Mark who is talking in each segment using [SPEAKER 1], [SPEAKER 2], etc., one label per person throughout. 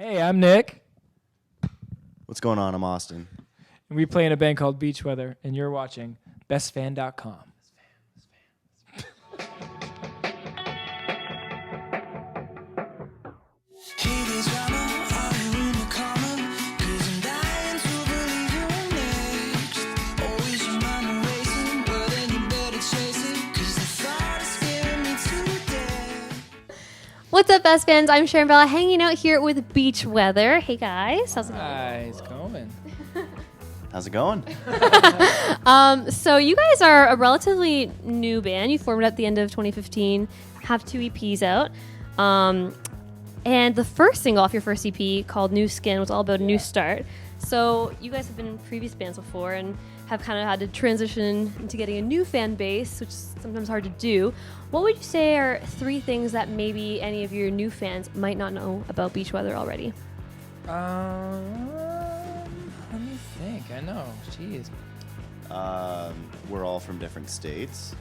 [SPEAKER 1] Hey, I'm Nick,
[SPEAKER 2] What's going on? I'm Austin.
[SPEAKER 1] and we play in a band called Beach Weather, and you're watching BestFan.com.
[SPEAKER 3] What's up, best fans? I'm Sharon Bhella, hanging out here with Beach Weather. Hey guys, how's it going?
[SPEAKER 1] Nice going.
[SPEAKER 2] How's it going?
[SPEAKER 3] So you guys are a relatively new band. You formed at the end of 2015, have 2 EPs out. And the first single off your first EP, called New Skin, was all about a new start. So you guys have been in previous bands before and have kind of had to transition into getting a new fan base, which is sometimes hard to do. What would you say are 3 things that maybe any of your new fans might not know about Beach Weather already?
[SPEAKER 1] Let me think. I know. Jeez.
[SPEAKER 2] We're all from different states.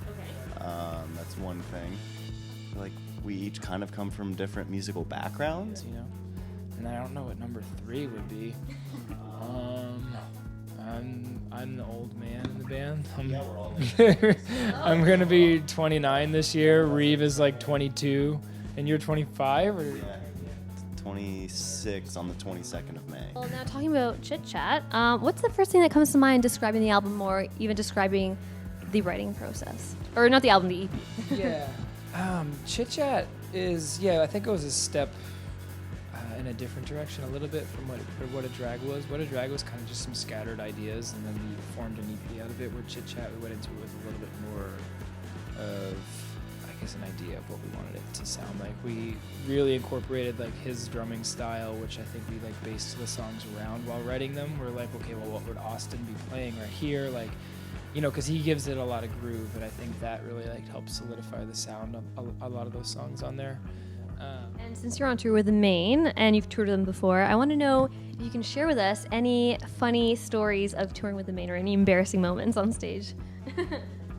[SPEAKER 3] Okay.
[SPEAKER 2] That's one thing. Like, we each kind of come from different musical backgrounds.
[SPEAKER 1] You know, and I don't know what number 3 would be. I'm the old man in the band. I'm gonna be 29 this year. Reeve is like 22, and you're 25, or?
[SPEAKER 2] Yeah. 26 on the 22nd of May.
[SPEAKER 3] Well, now talking about Chit Chat, what's the first thing that comes to mind describing the album, or even describing the writing process? Or not the album, the EP.
[SPEAKER 1] Yeah. Chit Chat is, I think it was a step in a different direction a little bit from what a drag was. What a drag was kind of just some scattered ideas, and then we formed an EP out of it. Where Chit Chat, we went into it with a little bit more of, I guess, an idea of what we wanted it to sound like. We really incorporated like his drumming style, which I think we like based the songs around while writing them. We're like, okay, well, what would Austin be playing right here? Like, you know, because he gives it a lot of groove, and I think that really like helps solidify the sound of a lot of those songs on there.
[SPEAKER 3] And since you're on tour with Maine, and you've toured with them before, I want to know if you can share with us any funny stories of touring with the Maine, or any embarrassing moments on stage.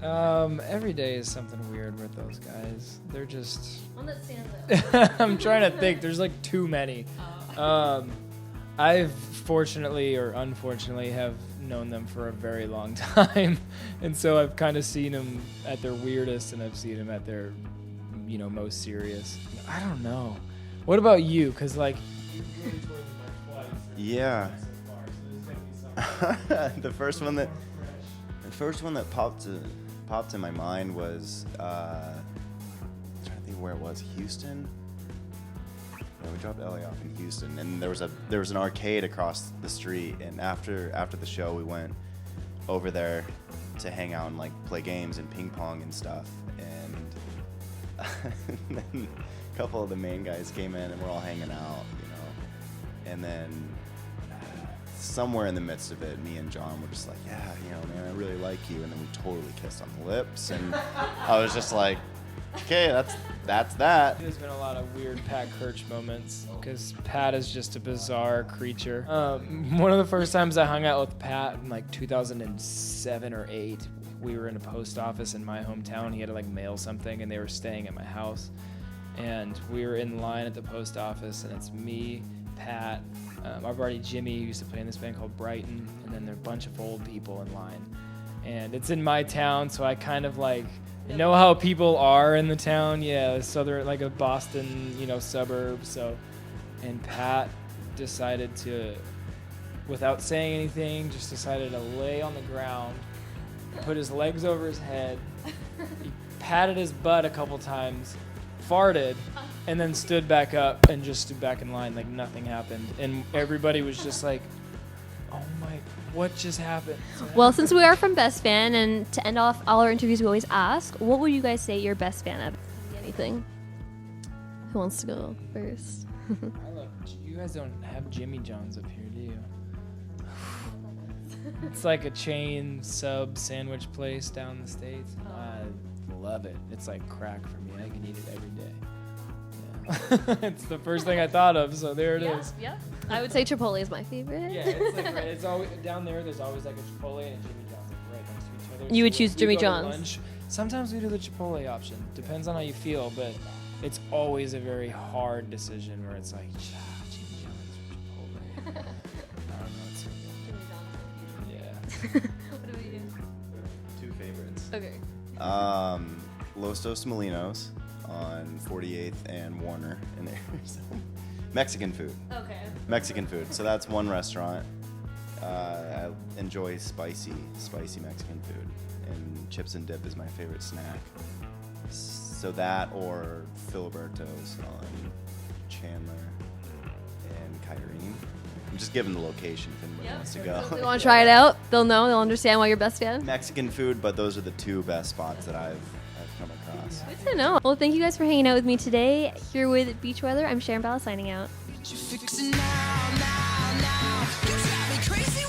[SPEAKER 1] Every day is something weird with those guys. They're just...
[SPEAKER 3] One that stands out.
[SPEAKER 1] I'm trying to think. There's like too many. I've fortunately or unfortunately have known them for a very long time. And so I've kind of seen them at their weirdest, and I've seen them at their, you know, most serious. I don't know. What about you? Because like...
[SPEAKER 2] Yeah. The first one that popped in my mind was I'm trying to think where it was. Houston. Yeah, we dropped Ellie off in Houston, and there was an arcade across the street. And after the show, we went over there to hang out and like play games and ping pong and stuff. And then a couple of the main guys came in, and we're all hanging out, you know. And then somewhere in the midst of it, me and John were just like, yeah, you know, man, I really like you. And then we totally kissed on the lips, and I was just like, okay, that's that.
[SPEAKER 1] There's been a lot of weird Pat Kirch moments, because Pat is just a bizarre creature. One of the first times I hung out with Pat in like 2007 or 8, we were in a post office in my hometown. He had to like mail something, and they were staying at my house. And we were in line at the post office, and it's me, Pat, our buddy Jimmy, who used to play in this band called Brighton, and then there are a bunch of old people in line. And it's in my town, so I kind of like know how people are in the town. Yeah, so they're like a Boston, you know, suburb. So, and Pat decided to, without saying anything, just decided to lay on the ground, put his legs over his head. He patted his butt a couple times, farted, and then stood back up and just stood back in line like nothing happened. And everybody was just like, oh my, what just happened?
[SPEAKER 3] Well, since we are from BestFan, and to end off all our interviews, we always ask, what would you guys say you're best fan of? Anything? Who wants to go first?
[SPEAKER 1] You guys don't have Jimmy John's up here, do you? It's like a chain sub sandwich place down in the States. I love it. It's like crack for me. I can eat it every day. Yeah. It's the first thing I thought of, so there it is.
[SPEAKER 3] Yeah. I would say Chipotle is my favorite.
[SPEAKER 1] Yeah, it's like it's always down there. There's always like a Chipotle and a Jimmy John's like right next to each other.
[SPEAKER 3] You would
[SPEAKER 1] So
[SPEAKER 3] choose
[SPEAKER 1] we
[SPEAKER 3] Jimmy
[SPEAKER 1] go to
[SPEAKER 3] John's.
[SPEAKER 1] lunch. Sometimes we do the Chipotle option. Depends on how you feel, but it's always a very hard decision where it's like Jimmy
[SPEAKER 3] What about you?
[SPEAKER 2] Two favorites.
[SPEAKER 3] Okay.
[SPEAKER 2] Los Dos Molinos on 48th and Warner in Arizona. Mexican food.
[SPEAKER 3] Okay.
[SPEAKER 2] Mexican food. So that's one restaurant. I enjoy spicy Mexican food, and chips and dip is my favorite snack. So that or Filiberto's on Chandler and Kyrene. I'm just giving the location if anybody wants to go.
[SPEAKER 3] If they want to try it out, they'll know. They'll understand why you're best fan.
[SPEAKER 2] Mexican food, but those are the two best spots that I've come across.
[SPEAKER 3] Good to know. Well, thank you guys for hanging out with me today. Here with Beach Weather, I'm Sharon Bhella signing out.
[SPEAKER 4] You fix it now, now, now. You drive me crazy.